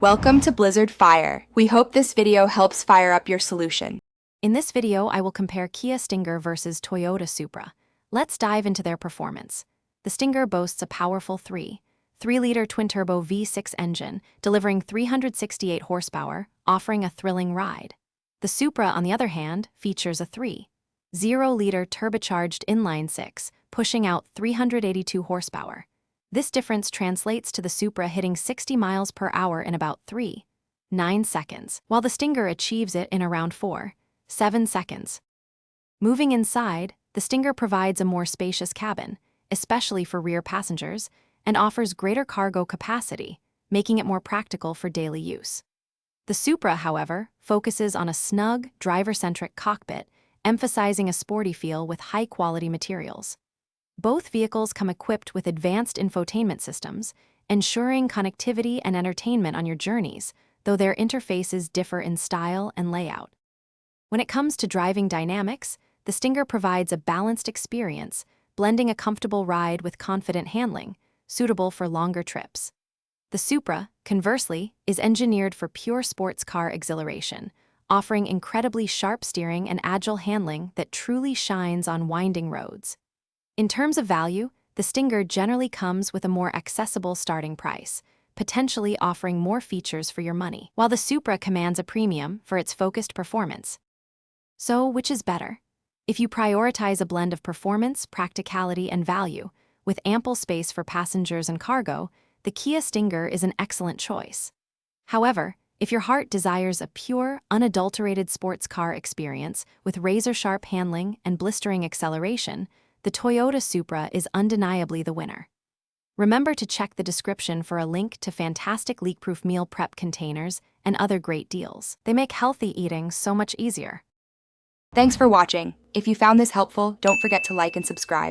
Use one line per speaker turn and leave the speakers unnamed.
Welcome to Blizzard Fire. We hope this video helps fire up your solution.
In this video, I will compare Kia Stinger versus Toyota Supra. Let's dive into their performance. The Stinger boasts a powerful 3.3-liter twin-turbo V6 engine, delivering 368 horsepower, offering a thrilling ride. The Supra, on the other hand, features a 3.0-liter turbocharged inline-six, pushing out 382 horsepower. This difference translates to the Supra hitting 60 miles per hour in about 3.9 seconds, while the Stinger achieves it in around 4.7 seconds. Moving inside, the Stinger provides a more spacious cabin, especially for rear passengers, and offers greater cargo capacity, making it more practical for daily use. The Supra, however, focuses on a snug, driver-centric cockpit, emphasizing a sporty feel with high-quality materials. Both vehicles come equipped with advanced infotainment systems, ensuring connectivity and entertainment on your journeys, though their interfaces differ in style and layout. When it comes to driving dynamics, the Stinger provides a balanced experience, blending a comfortable ride with confident handling, suitable for longer trips. The Supra, conversely, is engineered for pure sports car exhilaration, offering incredibly sharp steering and agile handling that truly shines on winding roads. In terms of value, the Stinger generally comes with a more accessible starting price, potentially offering more features for your money, while the Supra commands a premium for its focused performance. So, which is better? If you prioritize a blend of performance, practicality, and value, with ample space for passengers and cargo, the Kia Stinger is an excellent choice. However, if your heart desires a pure, unadulterated sports car experience with razor-sharp handling and blistering acceleration, the Toyota Supra is undeniably the winner. Remember to check the description for a link to fantastic leak-proof meal prep containers and other great deals. They make healthy eating so much easier.
Thanks for watching. If you found this helpful, don't forget to like and subscribe.